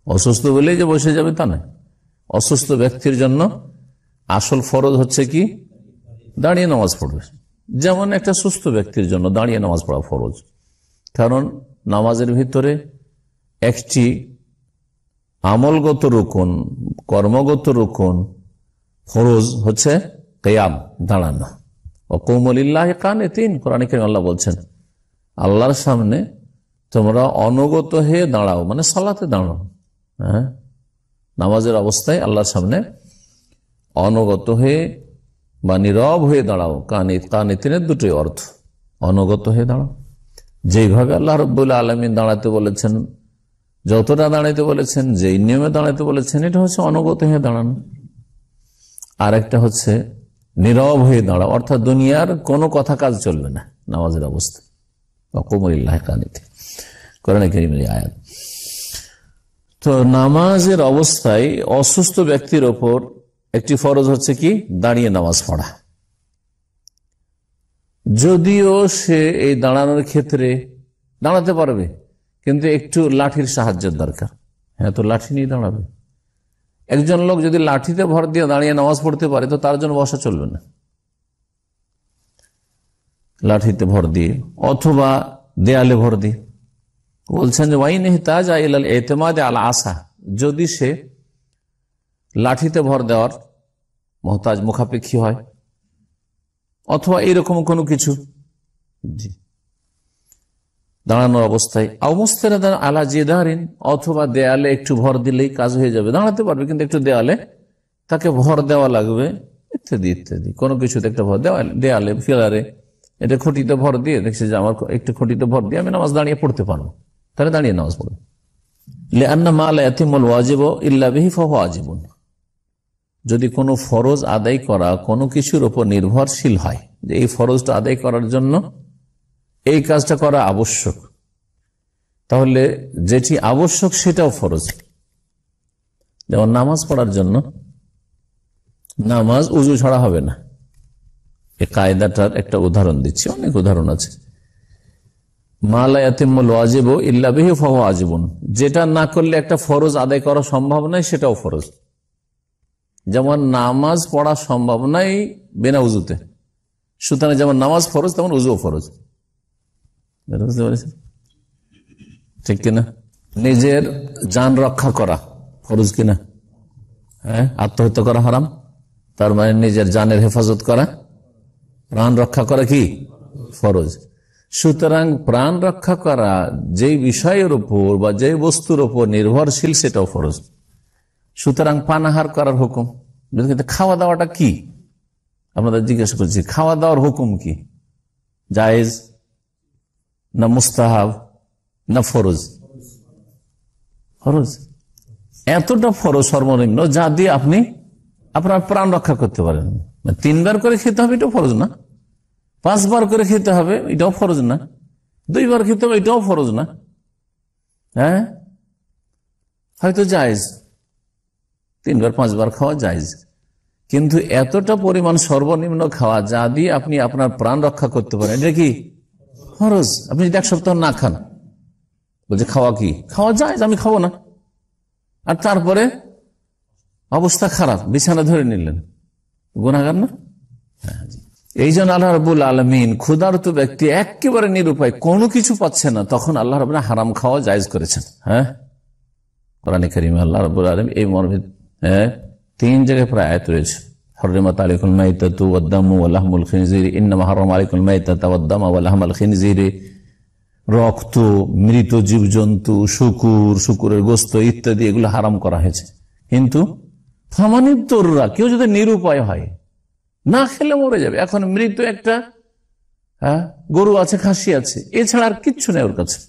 অসুস্থ বলেই যে বসে যাবে তা নয়। অসুস্থ ব্যক্তির জন্য আসল ফরজ হচ্ছে কি দাঁড়িয়ে নামাজ পড়বে। যেমন একটা সুস্থ ব্যক্তির জন্য দাঁড়িয়ে নামাজ পড়া ফরজ, কারণ নামাজের ভিতরে একটি আমলগত রুকন, কর্মগত রুকন ফরজ হচ্ছে কিয়াম, দাঁড়ানো। ওয়াকুমু লিল্লাহি কানিতিন, কোরআনে কারীমে আল্লাহ বলছেন আল্লাহর সামনে তোমরা অনুগত হয়ে দাঁড়াও, মানে সালাতে দাঁড়াও। হ্যাঁ, নামাজের অবস্থায় আল্লাহর সামনে অনুগত হয়ে বা নীরব হয়ে দাঁড়াও। কানিতিনের দুটোই অর্থ, অনুগত হয়ে দাঁড়াও। যেইভাবে আল্লাহ রাব্বুল আলামিন দাঁড়াতে বলেছেন, যতটা দাঁড়াইতে বলেছেন, যেই নিয়মে দাঁড়াইতে বলেছেন, এটা হচ্ছে অনুগত হয়ে দাঁড়ানো। আর একটা হচ্ছে নীরব হয়ে দাঁড়াও, অর্থাৎ দুনিয়ার কোনো কথা কাজ চলবে না নামাজের অবস্থায়। ওয়াকুমু লিল্লাহি কানিতিন, কোরআনে কারীমের আয়াত। তো নামাজের অবস্থায় অসুস্থ ব্যক্তির ওপর একটি ফরজ হচ্ছে কি দাঁড়িয়ে নামাজ পড়া। যদিও সে এই দাঁড়ানোর ক্ষেত্রে দাঁড়াতে পারবে, কিন্তু একটু লাঠির সাহায্যের দরকার। হ্যাঁ, তো লাঠি নিয়ে দাঁড়াবে। একজন লোক যদি লাঠিতে ভর দিয়ে দাঁড়িয়ে নামাজ পড়তে পারে, তো তার জন্য বসা চলবে না। লাঠিতে ভর দিয়ে অথবা দেয়ালে ভর দিয়ে। বলছেন যে ওয়াইন ইহতাজ ইলাল ইতিমাদ আলা আসা, যদি সে লাঠিতে ভর দেওয়ার মুহতাজ, মুখাপেক্ষী হয়, অথবা এইরকম কোনো কিছু, জি, দাঁড়ানোর অবস্থায়, আও মুস্তানাদান আলা জিদারিন, অথবা দেয়ালে একটু ভর দিলেই কাজ হয়ে যাবে। দাঁড়াতে পারবে, কিন্তু একটু দেয়ালে তাকে ভর দেওয়া লাগবে, ইত্যাদি ইত্যাদি। কোনো কিছুতে একটা ভর দেওয়া, দেয়ালে, ফিলারে, এটা খুঁটিতে ভর দিয়ে দেখছে যে আমার একটু খুঁটিতে ভর দিয়ে আমি নামাজ দাঁড়িয়ে পড়তে পারবো, তাহলে দাঁড়িয়ে নামাজ পড়বে। লিআন্না মা লা ইয়াতিমুল ওয়াজিবু ইল্লা বিহি ফাহুয়া ওয়াজিবুন, যদি কোনো ফরজ আদায় করা কোনো কিছুর উপর নির্ভরশীল হয়, যে এই ফরজটা আদায় করার জন্য এই কাজটা করা আবশ্যক, তাহলে যেটি আবশ্যক সেটাও ফরজ। যেমন নামাজ পড়ার জন্য নামাজ উজু ছাড়া হবে না, এই কায়দাটার একটা উদাহরণ দিচ্ছি, অনেক উদাহরণ আছে। মা লা ইয়াতিমুল ওয়াজিবু ইল্লা বিহি ফাহুয়া ওয়াজিবুন, যেটা না করলে একটা ফরজ আদায় করা সম্ভব নয়, সেটাও ফরজ। যেমন নামাজ পড়া সম্ভব নয় বিনা উজুতে, সুতরাং যেমন নামাজ ফরজ তেমন উজুও ফরজ। বুঝতে পেরেছেন? ঠিক কিনা? নিজের জান রক্ষা করা ফরজ কিনা? হ্যাঁ, আত্মহত্যা করা হারাম, তার মানে নিজের জানের হেফাজত করা, প্রাণ রক্ষা করা কি ফরজ। সুতরাং প্রাণ রক্ষা করা যেই বিষয়ের উপর বা যেই বস্তুর উপর নির্ভরশীল, সেটাও ফরজ। সুতরাং পানাহার করার হুকুম, খাওয়া দাওয়াটা কি আপনাদের জিজ্ঞাসা করছি, খাওয়া দাওয়ার হুকুম কি? জায়েজ না মুস্তাহাব না ফরজ? ফরজ। এতটা ফরজ সর্বনিম্ন যা দিয়ে আপনি আপনার প্রাণ রক্ষা করতে পারেন। 3 বার করে খেতে হবে, এটাও ফরজ না। 5 বার করে খেতে হবে, এটাও ফরজ না। 2 বার খেতে হবে, এটাও ফরজ না। হ্যাঁ, হয়তো জায়েজ 3 বার 5 বার খাওয়া জায়েজ, কিন্তু এতটা পরিমাণ সর্বনিম্ন খাওয়া যা দিয়ে আপনি আপনার প্রাণ রক্ষা করতে পারেন, এটা কি ফরজ। আপনি যদি 1 সপ্তাহ না খান, বলছে খাওয়া কি? খাওয়া জায়েজ, আমি খাবো না। আর তারপরে অবস্থা খারাপ, বিছানা ধরে নিলেন, গুনাহগার না? এই জন্য আল্লাহ রাব্বুল আলামিন ক্ষুধার্ত ব্যক্তি একেবারে নিরুপায়, কোনো কিছু পাচ্ছে না, তখন আল্লাহ রাব্বুল হারাম খাওয়া জায়েজ করেছেন। হ্যাঁ, কোরআনে কারীমে আল্লাহ রাব্বুল আলামিন এই মর্মে 3 জায়গায় প্রায় আয়াত রয়েছে। হাররামাত আলাইকুল মাইতাতু ওয়াদ-দামু ওয়া লাহমুল খিনজির, ইন্নামা হাররামা আলাইকুল মাইতাতা ওয়াদ-দামা ওয়া লাহমাল খিনজির, রক্ত, মৃত জীবজন্তু, শুকুরের গোশত ইত্যাদি এগুলো হারাম করা হয়েছে। কিন্তু ফামানিত্তররা, কেউ যদি নিরুপায় হয়, না খেলে মরে যাবে, এখন মৃত একটা গরু আছে, খাসি আছে, এছাড়া আর কিচ্ছু নেই ওর কাছে,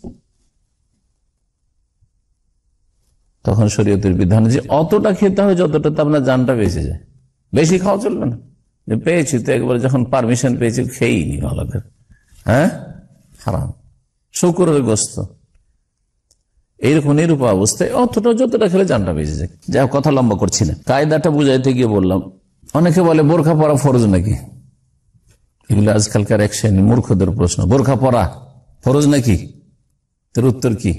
তখন শরীয়তের বিধান যে অতটা খেতে হবে যতটাতে আপনার জানটা বেঁচে যায়। বেশি খাওয়া চলবে না, যে পেয়েছি তো একবার যখন পারমিশন পেয়েছি খেয়েই নি ভালো করে। হ্যাঁ, হারাম। শুকুরের গোশত এইরকম নিরুপায় অবস্থায় অতটা যতটা খেলে জানটা বেঁচে যায়। যা কথা লম্বা করছি না, কায়দাটা বুঝাইতে গিয়ে বললাম, অনেকে বলে বোরখা পরা ফরজ নাকি? এগুলো আজকালকার এক শ্রেণী মূর্খদের প্রশ্ন। বোরখা পরা ফরজ নাকি? এর উত্তর কি?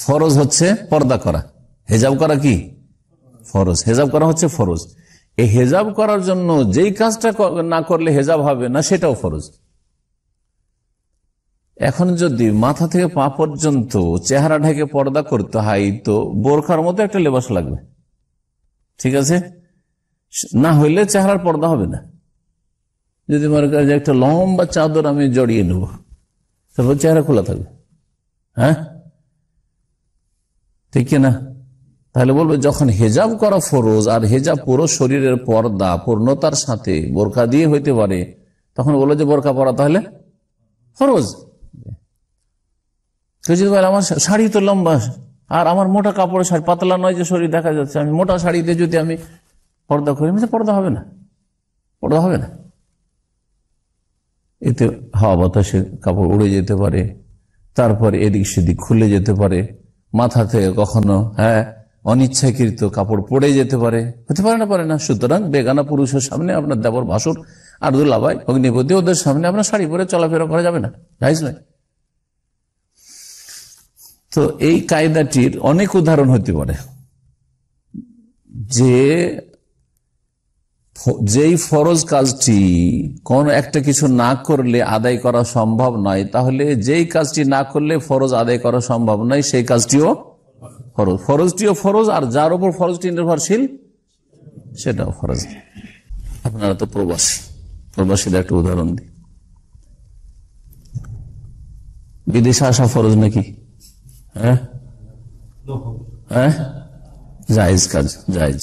ফরজ হচ্ছে পর্দা করা, হেজাব করা কি ফরজ, হেজাব করা হচ্ছে ফরজ। এই হেজাব করার জন্য যেই কাজটা না করলে হেজাব হবে না সেটাও ফরজ। এখন যদি মাথা থেকে পা পর্যন্ত চেহারা ঢেকে পর্দা করতে হয় তো বোরখার মতো একটা লেবাস লাগবে, ঠিক আছে, না হইলে চেহারার পর্দা হবে না। যদি মনে করেন যে একটা লম্বা চাদর আমি জড়িয়ে নেব, তারপর চেহারা খোলা থাকবে, হ্যাঁ ঠিক কিনা? তাহলে বলবো যখন হেজাব করা ফরজ আর হেজাব পুরো শরীরের পর্দা পূর্ণতার সাথে বোরকা দিয়ে হইতে পারে, তখন বলবো যে বোরকা পরা তাহলে ফরজ। আমার শাড়ি তো লম্বা আর আমার মোটা কাপড়ের শাড়ি, পাতলা নয় যে শরীর দেখা যাচ্ছে, আমি মোটা শাড়িতে যদি আমি পর্দা করি, পর্দা হবে না, পর্দা হবে না। এতে হাওয়া বাতাসে কাপড় উড়ে যেতে পারে, তারপরে এদিক সেদিক খুলে যেতে পারে, মাথা থেকে কখনো অনিচ্ছাকৃত কাপড় পড়ে যেতে পারে, হতে পারে না, পারে না। সুতরাং বেগানা পুরুষের সামনে আপনার দেবর ভাসুর আর দুলাভাই অগ্নিপতি ওদের সামনে আপনার শাড়ি পরে চলাফেরা করা যাবে না, জায়েজ নয়। তো এই কায়দাটির অনেক উদাহরণ হতে পারে যে যেই ফরজ কাজটি কোন একটা কিছু না করলে আদায় করা সম্ভব নয়, তাহলে যেই কাজটি না করলে ফরজ আদায় করা সম্ভব নয় সেই কাজটিও ফরজ, ফরজটিও ফরজ, আর যার উপর ফরজটি নির্ভরশীল সেটাও ফরজ। আপনারা তো প্রবাসী, প্রবাসীদের একটা উদাহরণ দিই। বিদেশে আসা ফরজ নাকি? হ্যাঁ জায়েজ কাজ, জায়েজ।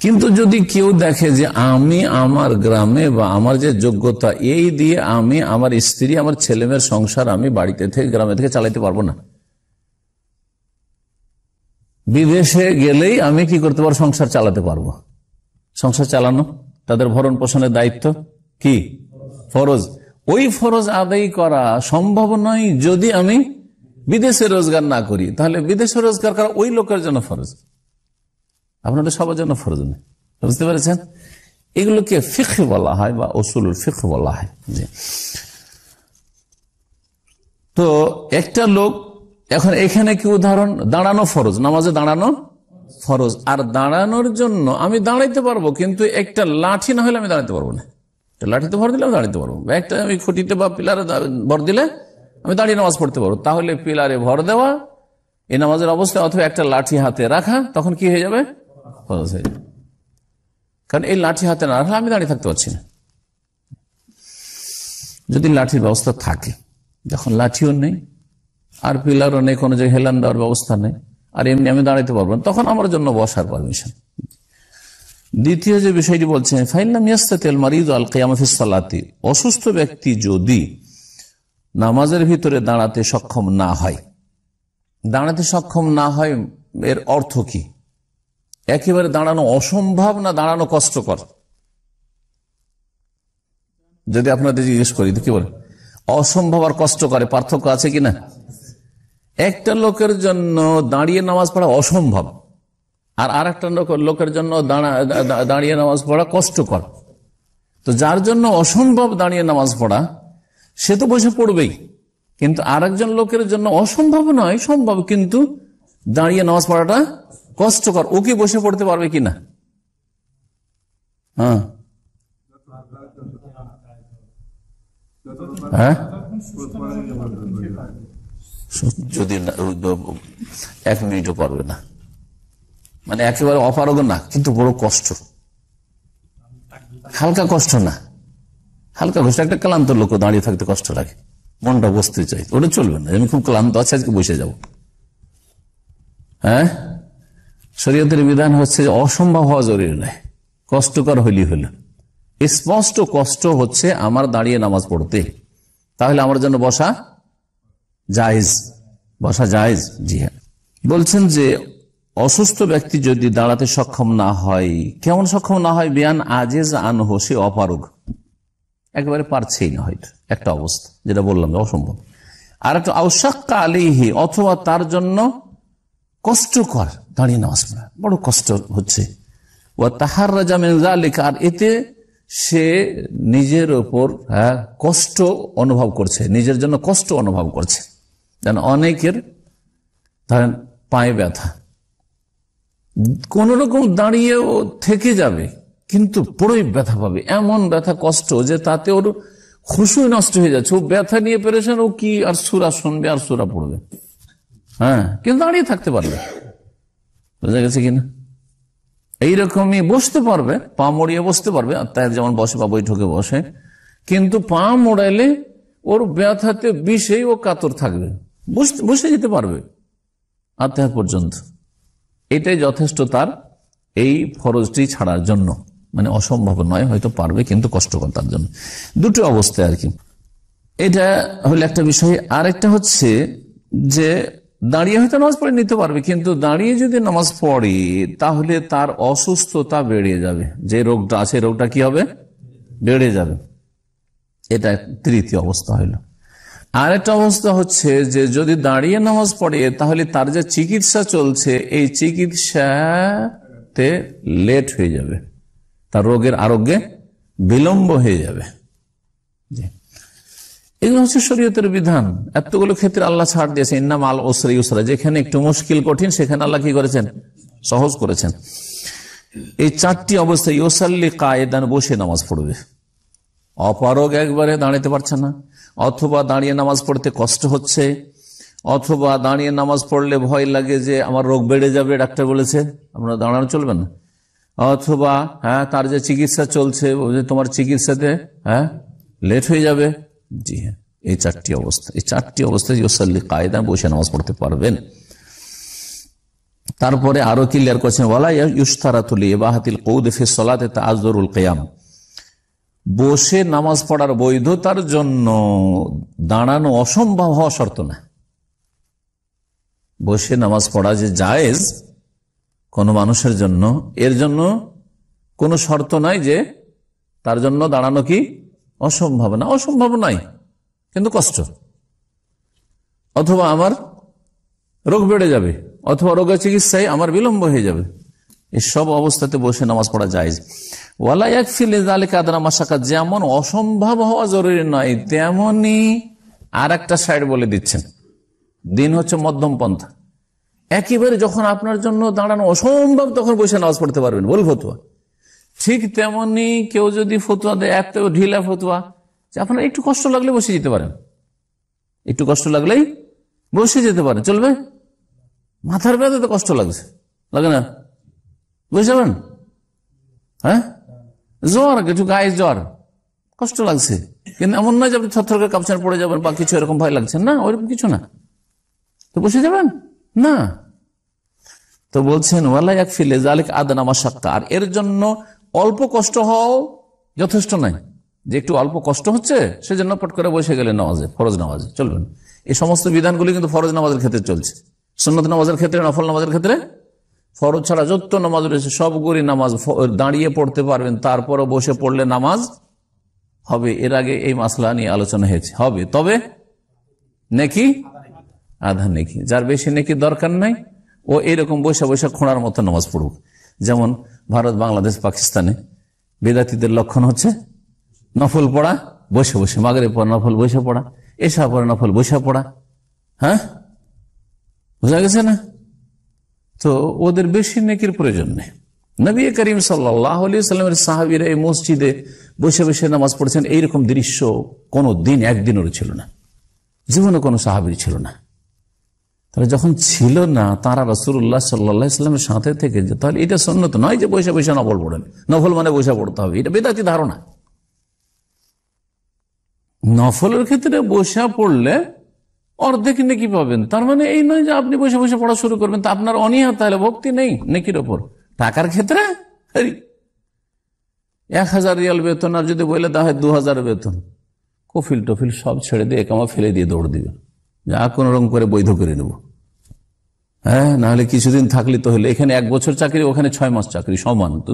কিন্তু যদি কেউ দেখে যে আমি আমার গ্রামে বা আমার যে যোগ্যতা এই দিয়ে আমি আমার স্ত্রী আমার ছেলেমেয়ের সংসার আমি বাড়িতে থেকে গ্রামে থেকে চালাইতে পারবো না, বিদেশে গেলেই আমি কি করতে পারবো, সংসার চালাতে পারবো, সংসার চালানো তাদের ভরণ পোষণের দায়িত্ব কি ফরজ, ওই ফরজ আদায় করা সম্ভব নয় যদি আমি বিদেশে রোজগার না করি, তাহলে বিদেশে রোজগার করা ওই লোকের জন্য ফরজ, আপনাদের সবার জন্য ফরজ নেই। বুঝতে পেরেছেন? এগুলোকে ফিকহ বলা হয় বা উসুলুল ফিকহ বলা হয়। তো একটা লোক এখন এখানে কি উদাহরণ, দাঁড়ানো ফরজ, নামাজে দাঁড়ানো ফরজ, আর দাঁড়ানোর জন্য আমি দাঁড়াইতে পারবো কিন্তু একটা লাঠি না হলে আমি দাঁড়াতে পারবো না, লাঠিতে ভর দিলে আমি দাঁড়াতে পারবো, একটা আমি খুঁটিতে বা পিলারে ভর দিলে আমি দাঁড়িয়ে নামাজ পড়তে পারবো। তাহলে পিলারে ভর দেওয়া এই নামাজের অবস্থায় অথবা একটা লাঠি হাতে রাখা তখন কি হয়ে যাবে, ফরজ হয়ে যাবে। কারণ এই লাঠি হাতে না রাখলে আমি দাঁড়িয়ে থাকতে পারছি না। যদি লাঠির ব্যবস্থা থাকে, যখন লাঠিও নেই আর পিলারও নেই, কোনো জায়গায় হেলান দেওয়ার ব্যবস্থা নেই, আর এমনি আমি দাঁড়াইতে পারবো না, তখন আমার জন্য বসার পারমিশন। দ্বিতীয় যে বিষয়টি বলছেন, ফাইনাম ইয়াস্তাতিল মারিদ আল কিয়াম ফিস সালাতি, অসুস্থ ব্যক্তি যদি নামাজের ভিতরে দাঁড়াতে সক্ষম না হয়, দাঁড়াতে সক্ষম না হয় এর অর্থ কি? একেবারে দাঁড়ানো অসম্ভব না দাঁড়ানো কষ্টকর? যদি আপনাদের জিজ্ঞেস করি তো কি বলে, অসম্ভব আর কষ্টকরে পার্থক্য আছে কিনা? একটা লোকের জন্য দাঁড়িয়ে নামাজ পড়া অসম্ভব, আর একটা লোকের জন্য দাঁড়িয়ে নামাজ পড়া কষ্টকর। তো যার জন্য অসম্ভব দাঁড়িয়ে নামাজ পড়া সে তো বসে পড়বেই, কিন্তু আরেকজন লোকের জন্য অসম্ভব নয়, সম্ভব, কিন্তু দাঁড়িয়ে নামাজ পড়াটা কষ্টকর, ও কি বসে পড়তে পারবে কিনা? হ্যাঁ, যদি 1 মিনিটও পারবে না, মানে একেবারে অপারগ না, কিন্তু বড় কষ্ট, হালকা কষ্ট না, হালকা কষ্ট। একটা ক্লান্ত লোক দাঁড়িয়ে থাকতে কষ্ট লাগে, মনটা বসতে চাই, ওটা চলবে না, আমি খুব ক্লান্ত আছি আজকে বসে যাব। হ্যাঁ, শরীয়তের বিধান হচ্ছে অসম্ভব হওয়া জরুরি নয়, কষ্টকর হইলেই হলো। স্পষ্ট কষ্ট হচ্ছে আমার দাঁড়িয়ে নামাজ পড়তে, তাহলে আমার জন্য বসা জায়েজ, বসা জায়েজ। জি হ্যাঁ, বলছেন যে অসুস্থ ব্যক্তি যদি দাঁড়াতে সক্ষম না হয়, কেমন সক্ষম না হয়? বিয়ান আজেজ আনহু, সে অপারগ, একেবারে পারছেই না, হয়তো একটা অবস্থা যেটা বললাম অসম্ভব। আর একটা আউশাক্কা আলাইহি, অথবা তার জন্য কষ্টকর, দাঁড়িয়ে নামাজ পড়া বড় কষ্ট হচ্ছে। ওয়া তাহাররাজা মিন যালিকা, আর এতে সে নিজের ওপর কষ্ট অনুভব করছে, নিজের জন্য কষ্ট অনুভব করছে। যেন অনেকের ধরেন পায়ে ব্যথা, কোন রকম দাঁড়িয়েও থেকে যাবে, কিন্তু বড়ই ব্যথা পাবে, এমন ব্যথা কষ্ট যে তাতে ওর খুশুই নষ্ট হয়ে যাচ্ছে। ও ব্যথা নিয়ে পেরেছেন, ও কি আর সূরা শুনবে আর সূরা পড়বে, হ্যাঁ, কিন্তু দাঁড়িয়ে থাকতে পারবে। বোঝা গেছে কিনা? এইরকমই বসতে পারবে, পা মড়িয়ে বসতে পারবে, আত্মায় যেমন বসে বা বৈঠকে বসে, কিন্তু পা মোড়াইলে ওর ব্যথাতে বিষেই ও কাতর থাকবে, বসে যেতে পারবে আত্মায় পর্যন্ত। এটাই যথেষ্ট তার এই ফরজটি ছাড়ার জন্য, মানে অসম্ভব নয়, হয়তো পারবে কিন্তু কষ্টকর তার জন্য। দুটো অবস্থায় আর কি, এটা হলো একটা বিষয়। আর একটা হচ্ছে যে দাঁড়িয়ে হয়তো নামাজ পড়ে নিতে পারবে, কিন্তু দাঁড়িয়ে যদি নামাজ পড়ে তাহলে তার অসুস্থতা বেড়ে যাবে, যে রোগটা আছে রোগটা কি হবে, বেড়ে যাবে। এটা তৃতীয় অবস্থা হইল। আর একটা অবস্থা হচ্ছে যে যদি দাঁড়িয়ে নামাজ পড়ে তাহলে তার যে চিকিৎসা চলছে এই চিকিৎসাতে লেট হয়ে যাবে, তার রোগের আরোগ্যে বিলম্ব হয়ে যাবে। এগুলো হচ্ছে শরীয়তের বিধান। এতগুলো ক্ষেত্রে আল্লাহ ছাড় দিয়েছে, ইন্নাম আল উসরি ইউসরা, যেখানে একটু মুশকিল কঠিন সেখানে আল্লাহ কি করেছেন, সহজ করেছেন। এই চারটি অবস্থায় ইউসাল্লি কায়েদান, বসে নামাজ পড়বে, অপারগ একবারে দাঁড়াতে পারছে না, অথবা দাঁড়িয়ে নামাজ পড়তে কষ্ট হচ্ছে, অথবা দাঁড়িয়ে নামাজ পড়লে ভয় লাগে যে আমার রোগ বেড়ে যাবে, ডাক্তার বলেছে আপনার দাঁড়ানো চলবে না, অথবা তার যে চিকিৎসা চলছে তোমার চিকিৎসাতে লেট হয়ে যাবে। জি হ্যাঁ, এই চারটি অবস্থায় ইউসাল্লি কায়েদান, বসে নামাজ পড়তে পারবেন। তারপরে আরো ক্লিয়ার করছেন, ওয়ালা ইউশতারাতু লিইবাহাতিল কউদ ফি সলাতি তাআযযুরুল কিয়াম, বসে নামাজ পড়ার বৈধতার জন্য দাঁড়ানো অসম্ভব হওয়া শর্ত না। বসে নামাজ পড়া যে জায়েজ কোন মানুষের জন্য, এর জন্য কোনো শর্ত নাই যে তার জন্য দাঁড়ানো কি অসম্ভব না, অসম্ভব নাই কিন্তু কষ্ট, অথবা আমার রোগ বেড়ে যাবে, অথবা রোগের চিকিৎসায় আমার বিলম্ব হয়ে যাবে, এসব অবস্থাতে বসে নামাজ পড়া জায়েজ। ওয়ালা ইয়াকফি লিযালিকা আদনা মাশাক্কাত, যেমন অসম্ভব হওয়া জরুরি নয় তেমনি আর একটা সাইড বলে দিচ্ছেন, দিন হচ্ছে মধ্যম পন্থা। একেবারে যখন আপনার জন্য দাঁড়ানো অসম্ভব তখন বসে নামাজ পড়তে পারবেন, বল ফতুয়া। ঠিক তেমনি কেউ যদি ফতুয়া দেয় এত ঢিলা ফতুয়া যে আপনার একটু কষ্ট লাগলে বসে যেতে পারেন, একটু কষ্ট লাগলেই বসে যেতে পারেন, চলবে। মাথার ব্যথাতে কষ্ট লাগছে, লাগে না, বসে যাবেন। হ্যাঁ, জ্বর, কিছু গায়ে জ্বর, কষ্ট লাগছে, কিন্তু এমন নয় যে আপনি থরথর করে কাঁপছেন, পড়ে যাবেন বা কিছু এরকম ভয় লাগছে না, ওইরকম কিছু না, তো বসে যাবেন না। তো বলছেন ওয়ালা ইয়াকফি লিযালিকা আদনা মাশাক্কা, আর এর জন্য অল্প কষ্ট হওয়াও যথেষ্ট নয়, যে একটু অল্প কষ্ট হচ্ছে সেজন্য পট করে বসে গেলে নামাজে, ফরজ নামাজে চলবেন। এই সমস্ত বিধানগুলি কিন্তু ফরজ নামাজের ক্ষেত্রে চলছে, সুন্নত নামাজের ক্ষেত্রে, নফল নামাজের ক্ষেত্রে, ফরজ ছাড়া যত নামাজ রয়েছে সবগুলি নামাজ দাঁড়িয়ে পড়তে পারবেন, তারপরে বসে পড়লে নামাজ হবে। এর আগে এই মাসলা নিয়ে আলোচনা হয়েছে, হবে, তবে নেকি আধা নেকি, যার বেশি নেকি দরকার নাই ও এরকম বসে বসে খোঁড়ার মতো নামাজ পড়ুক। যেমন ভারত, বাংলাদেশ, পাকিস্তানে বেদাতীদের লক্ষণ হচ্ছে নফল পড়া বসে বসে, মাগরিব পর নফল বসে পড়া, এশা পরে নফল বসে পড়া। হ্যাঁ, বোঝা গেছে না? তো ওদের বেশি নেকির প্রয়োজন নেই। নবী করিম সাল্লাল্লাহু আলাইহি সাল্লামের সাহাবীরা এই মসজিদে বসে বসে নামাজ পড়ছেন, এইরকম দৃশ্য কোনো দিন একদিনেরও ছিল না, জীবনে কোনো সাহাবীর ছিল না। তাহলে যখন ছিল না, তারা রাসূলুল্লাহ সাল্লাল্লাহু আলাইহি সাল্লামের সাথে থেকে, তাহলে এটা সুন্নাত নয় যে বসে বসে নফল পড়েন, নফল মানে বসে পড়তে হবে, এটা বেদাতি ধারণা। নফলের ক্ষেত্রে বসে পড়লে অর্ধেক নেকি পাবেন, তার মানে এই নয় যে আপনি বসে বসে পড়া শুরু করবেন, তা আপনার অনীহা, তাহলে ভক্তি নেই নেকির ওপর। টাকার ক্ষেত্রে 1000 রিয়াল বেতন, আর যদি বলে দেওয়া হয় 2000 বেতন, কফিল টফিল সব ছেড়ে দিয়ে একামা ফেলে দিয়ে দৌড় দিবে, যা কোন রকম করে বৈধ করে নেব। হ্যাঁ, নাহলে কিছুদিন থাকলে তো হলে, এখানে 1 বছর চাকরি, ওখানে 6 মাস চাকরি সমান, তো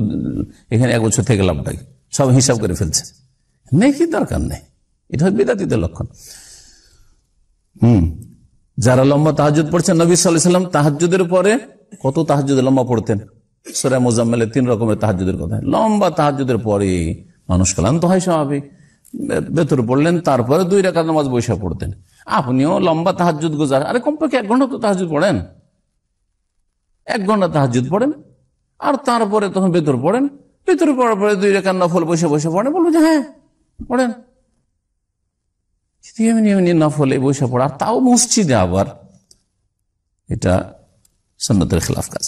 এখানে 1 বছর থেকে লাভটাই সব হিসাব করে ফেলছে, নেকি দরকার নেই। এটা বিদাতীদের লক্ষণ। যারা লম্বা তাহাজ্জুদ পড়ছেন, নবী সাল্লাল্লাহু আলাইহি ওয়াসাল্লাম তাহাজ্জুদের পরে কত তাহাজ্জুদ লম্বা পড়তেন, সূরা মুজাম্মিলে 3 রকমের তাহাজ্জুদের কথা। লম্বা তাহাজ্জুদের পরে মানুষ ক্লান্ত হয়, স্বাভাবিক, ভেতরে পড়লেন, তারপরে 2 রাকাত নামাজ বসে পড়তেন। আপনিও লম্বা তাহাজ্জুদ গুজার, আরে কমপক্ষে 1 ঘন্টা তো তাহাজ্জুদ পড়েন, 1 ঘন্টা তাহাজ্জুদ পড়েন, আর তারপরে তখন ভেতর পড়েন, ভেতরে পড়ার পরে 2 রাকাত নফল বসে বসে পড়েন, বলবো যে হ্যাঁ পড়েন। এমনি নফল বসে পড়া, আর তাও মসজিদে, আবার এটা সুন্নতের খেলাফ কাজ।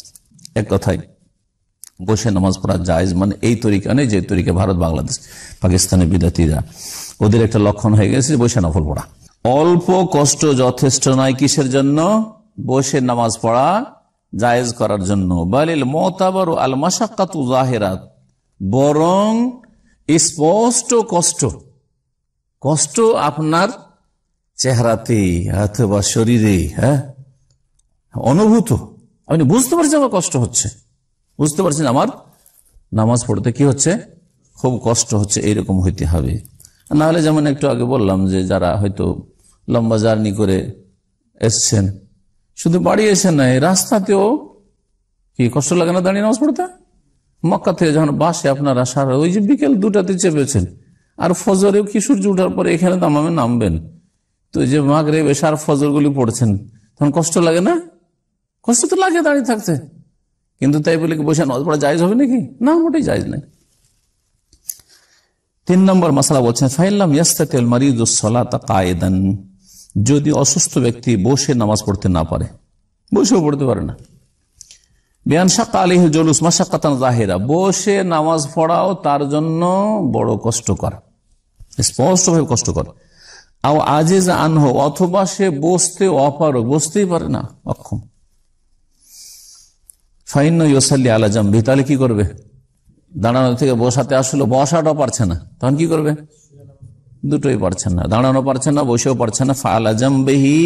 এক কথায় বসে নামাজ পড়া জায়েজ, মানে এই তরিকা নেই যে তরিকা ভারত, বাংলাদেশ, পাকিস্তানের বিদাতীরা, ওদের একটা লক্ষণ হয়ে গেছে বসে নফল পড়া। অল্প কষ্ট যথেষ্ট নয় কিসের জন্য? বসে নামাজ পড়া জায়েজ করার জন্য। বালিল মুতাবার আল মাশাক্কাতু যাহিরাত, বরং স্পষ্ট কষ্ট আপনার চেহারাতে অথবা শরীরে, হ্যাঁ, অনুভূত, আপনি বুঝতে পারছেন আমার কষ্ট হচ্ছে, বুঝতে পারছেন আমার নামাজ পড়তে কি হচ্ছে, খুব কষ্ট হচ্ছে, এইরকম হইতে হবে। না হলে যেমন একটু আগে বললাম যে যারা হয়তো লম্বা জার্নি করে এসছেন, শুধু বাড়ি এসে নাই, রাস্তাতেও কি কষ্ট লাগে না দাঁড়িয়ে নামাজ পড়তে? মক্কা থেকে যখন বাসে আপনারা সারা ওই যে বিকেল 2টাতে চেপেছেন, আর ফজরেও কি সূর্য উঠার পরে এখানে নামবেন, তো যে মাগরিব এশার ফজর গুলি পড়ছেন, তখন কষ্ট লাগে না? কষ্ট তো লাগে দাঁড়িয়ে থাকতে, কিন্তু তাই বলে কি বসে নামাজ পড়া জায়েজ হবে নাকি? না, মোটেই জায়েজ নাই। 3 নম্বর মাসলা বলছেন, ফাইল্লাম ইয়াস্তাতিল মারিদুস সালাতা কায়েদান, যদি অসুস্থ ব্যক্তি বসে নামাজ পড়তে না পারে, বসেও পড়তে পারে না, বিয়ান শাক্কা আলাইহি জুলুস মাশাক্কাতান যাহিরা, বসে নামাজ পড়াও তার জন্য বড় কষ্টকর, স্পষ্টভাবে কষ্টকর। আও আজিজ আনহু, অথবা সে বসতে অপারগ, বসতেই পারে না, অক্ষম। ফাইন্না ইউসাল্লি আলা জামবি, তাহলে কি করবে? দাঁড়ানো থেকে বসাতে আসলে বসাটাও পারছে না, তখন কি করবে? দুটোই পারছেন না, দাঁড়ানো পারছেন না, বসেও পারছেন না, ফাআলা জামবিহি,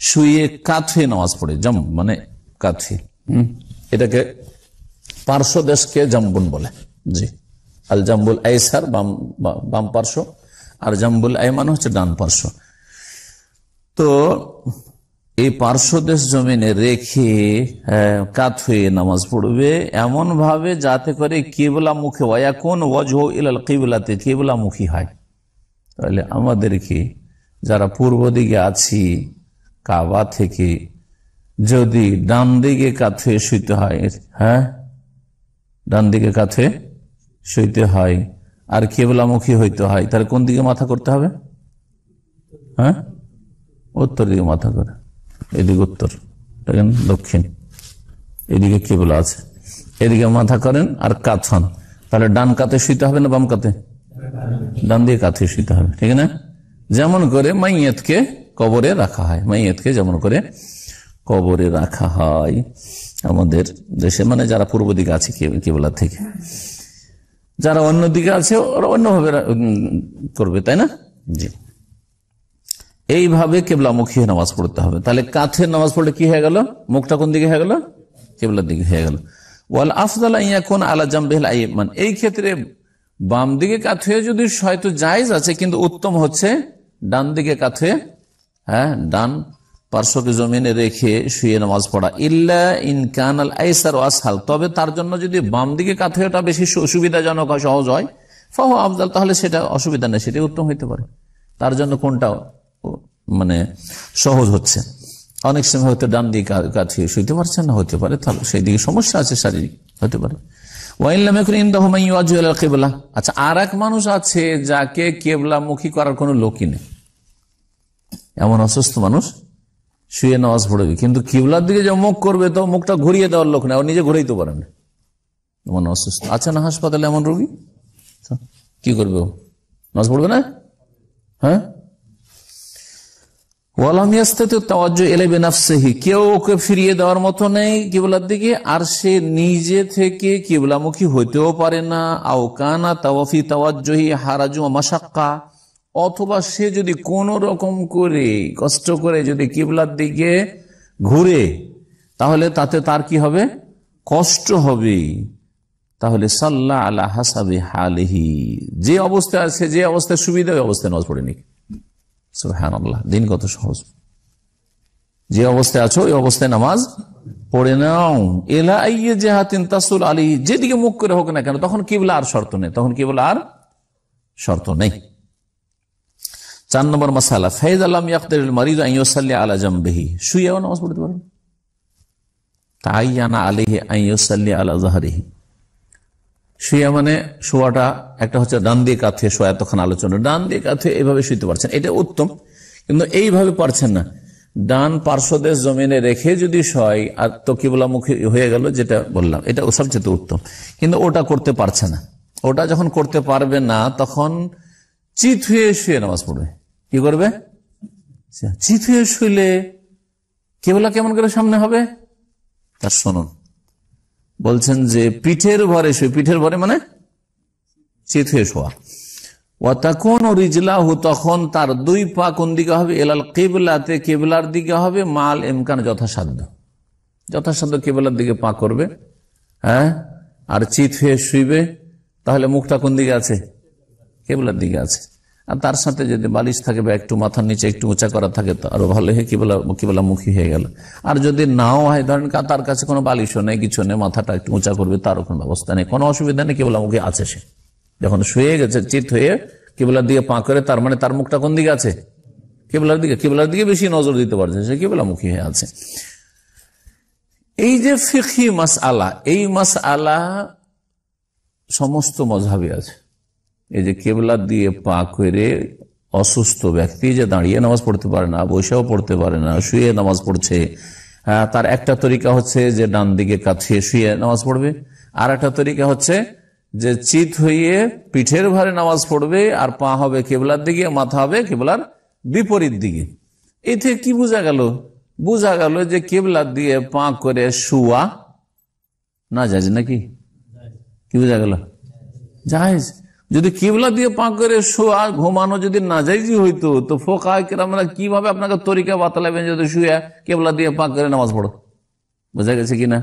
শুয়ে কাত হয়ে নামাজ পড়ে। জাম মানে কাত হয়ে, এটাকে পার্শ্ব দেশকে জাম্বুন বলে। জি, আল জাম্বুল আইসার বাম পার্শ্ব, আর জাম্বুল আইমান হচ্ছে ডান পার্শ্ব। তো এই পার্শ্বদেশ জমিনে রেখে কাত হয়ে নামাজ পড়বে এমন ভাবে যাতে করে কিবলা মুখে, ওয়াকুন ওয়াজহু ইলাল কিবলাতে, কিবলা মুখী হয়। তাহলে আমাদেরকে যারা পূর্ব দিকে আছি কাবা থেকে, যদি ডান দিকে কাত হয়ে শুইতে হয়, হ্যাঁ, ডান দিকে কাত হয়ে শুইতে হয়, আর কিবলামুখী হইতে হয়, তাহলে কোন দিকে মাথা করতে হবে? হ্যাঁ, উত্তর দিকে মাথা করে, এদিকে উত্তর, দেখেন দক্ষিণ, এদিকে কিবলা আছে, এদিকে মাথা করেন আর কাত হন। তাহলে ডান কাতে শুইতে হবে না বাম কাতে? ডান দিকে কাতে শুইতে হবে, ঠিক না? যেমন করে মাইয়াতকে কবরে রাখা হয়, মাইয়াতকে যেমন করে কবরে রাখা হয় আমাদের দেশে, মানে যারা পূর্ব দিকে আছে কিবলা থেকে, যারা অন্য দিকে আছে ওরা অন্যভাবে করবে, তাই না? জি, এইভাবে কিবলামুখী নামাজ পড়তে হবে। তাহলে কাঁথের নামাজ পড়লে কি হয়ে গেল? মুখটা কোন দিকে হয়ে গেল? কিবলার দিকে হয়ে গেল। ওয়াল আফদাল আন ইয়াকুনা আলা জামবিল আইমান, এই ক্ষেত্রে বাম দিকে কাত হয়ে যদি হয়তো জায়েজ আছে, কিন্তু উত্তম হচ্ছে ডান দিকে কাত হয়ে, হ্যাঁ, ডান পার্শ্বকে জমিনে রেখে শুয়ে নামাজ পড়া। ইল্লা ইন কানাল আইসার ওয়াসহাল, তবে তার জন্য যদি বাম দিকে কাত হয়ে ওটা বেশি সুবিধাজনক হয়, সহজ হয়, ফাহু আফদাল, তাহলে সেটা অসুবিধা নেই, সেটাই উত্তম হইতে পারে। তার জন্য কোনটা মানে সহজ হচ্ছে? অনেক সময় হয়তো ডান দিকে কাত হয়ে শুইতে পারছেন না, হতে পারে তাহলে সেই দিকে সমস্যা আছে, শারীরিক হতে পারে। আচ্ছা, আর এক মানুষ আছে যাকে কেবলামুখী করার কোন লোকই নেই, এমন অসুস্থ মানুষ শুয়ে নামাজ পড়বে, কিন্তু কিবলার দিকে যে মুখ করবে তো মুখটা ঘুরিয়ে দেওয়ার লোক না, ও নিজে ঘুরেই তো পারে না, এমন অসুস্থ আছে না হাসপাতালে এমন রোগী, কি করবে? ও নামাজ পড়বে না, হ্যাঁ। কেউ ওকে ফিরিয়ে দেওয়ার মতো নেই কিবলার দিকে, আর সে নিজে থেকে কিবলামুখী হইতেও পারে না। আওকানা তাওয়াফি তাওয়াজ্জুহি হারাজু মাশাক্কা, অথবা সে যদি কোন রকম করে কষ্ট করে যদি কিবলার দিকে ঘুরে, তাহলে তাতে তার কি হবে? কষ্ট হবে। তাহলে সাল্লা আলা হাসাবি হালিহি, যে অবস্থায় আছে, যে অবস্থায় সুবিধা, ওই অবস্থায় নামাজ পড়ে নি। সুবহানাল্লাহ, দিন কত সহজ। যে অবস্থায় আছো ওই অবস্থায় নামাজ পড়ে নাও। এলা আইয়ে জেহাতিন তাসুল আলী, যেদিকে মুখ করে হোক না কেন, তখন কিবলা আর শর্ত নেই, তখন কিবলা আর শর্ত নেই। 4 নম্বর মাসালা, ফাইজ আলাম ইয়াকদিরুল মারিদ আন ইউসাল্লি আলা জামবিহি, শুয়েও নামাজ পড়তে পারেন, তাআইয়ানা আলাইহি আন ইউসাল্লি আলা যাহরিহি। শুয়া মানে শোয়াটা একটা হচ্ছে ডান দিয়ে কাঁথে শোয়া, এতক্ষণ আলোচনা ডান দিয়ে কাঁথে এইভাবে শুইতে পারছেন, এটা উত্তম, কিন্তু এইভাবে পারছেন না। ডান পার্শ্বদেশ জমিনে রেখে যদি শয় আর তো কিবলামুখী হয়ে গেল, যেটা বললাম এটা সবচেয়ে উত্তম, কিন্তু ওটা করতে পারছে না। ওটা যখন করতে পারবে না তখন চিত হয়ে শুয়ে নামাজ পড়বে। কি করবে? চিত হয়ে শুইলে কিবলা কেমন করে সামনে হবে তার শুনুন। বলছেন যে পিঠের ভরে শুয়ে, পিঠের ভরে মানে চিত হয়ে শোয়া। ওয়াতাকুনু রিজলাহু, তখন তার দুই পা কোন দিকে হবে? ইলাল কিবলাতে, কিবলার দিকে হবে। মাল ইমকান, যথাসাধ্য কিবলার দিকে পা করবে, হ্যাঁ, আর চিত হয়ে শুইবে। তাহলে মুখটা কোন দিকে আছে? কিবলার দিকে আছে। আর তার সাথে যদি বালিশ থাকে বা একটু মাথার নিচে একটু উঁচা করা থাকে তো আরো ভালো, হয়ে কিবলামুখী হয়ে গেল। আর যদি নাও হয়, ধরেন তার কাছে কোনো বালিশও নেই, কিছু নেই, মাথাটা একটু উঁচা করবে, তারও কোনো ব্যবস্থা নেই, কোনো অসুবিধা নেই, কিবলামুখী আছে সে। যখন শুয়ে গেছে চিত হয়ে কিবলার দিকে পা করে, তার মানে তার মুখটা কোন দিকে আছে? কিবলার দিকে। কিবলার দিকে বেশি নজর দিতে পারছে, সে কিবলামুখী হয়ে আছে। এই যে ফিকহি মাসআলা, এই মাসআলা সমস্ত মাযহাবে আছে। এই যে কিবলার দিয়ে পা করে অসুস্থ ব্যক্তি যে দাঁড়িয়ে নামাজ পড়তে পারে না, বসেও পড়তে পারে না, শুয়ে নামাজ পড়ছে, তার একটা তরিকা হচ্ছে যে ডান দিকে কাঁথিয়ে শুয়ে নামাজ পড়বে। আর একটা তরিকা হচ্ছে যে চিত হয়ে পিঠের ভারে নামাজ পড়বে, আর পা হবে কিবলার দিকে, মাথা হবে কিবলার বিপরীত দিকে। এতে কি বোঝা গেল? বোঝা গেল যে কিবলার দিয়ে পা করে শুয়া না জায়েজ নাকি? কি বোঝা গেল? জায়েজ। যদি কিবলা দিয়ে পা করে শোয়া ঘুমানো যদি নাজাইজি হইতো, তো ফুকাহায়ে কেরামরা কিভাবে আপনাকে তরিকা বাতলাবেন যদি শুয়ে কিবলা দিয়ে পা করে নামাজ পড়ো? বোঝা গেছে কিনা?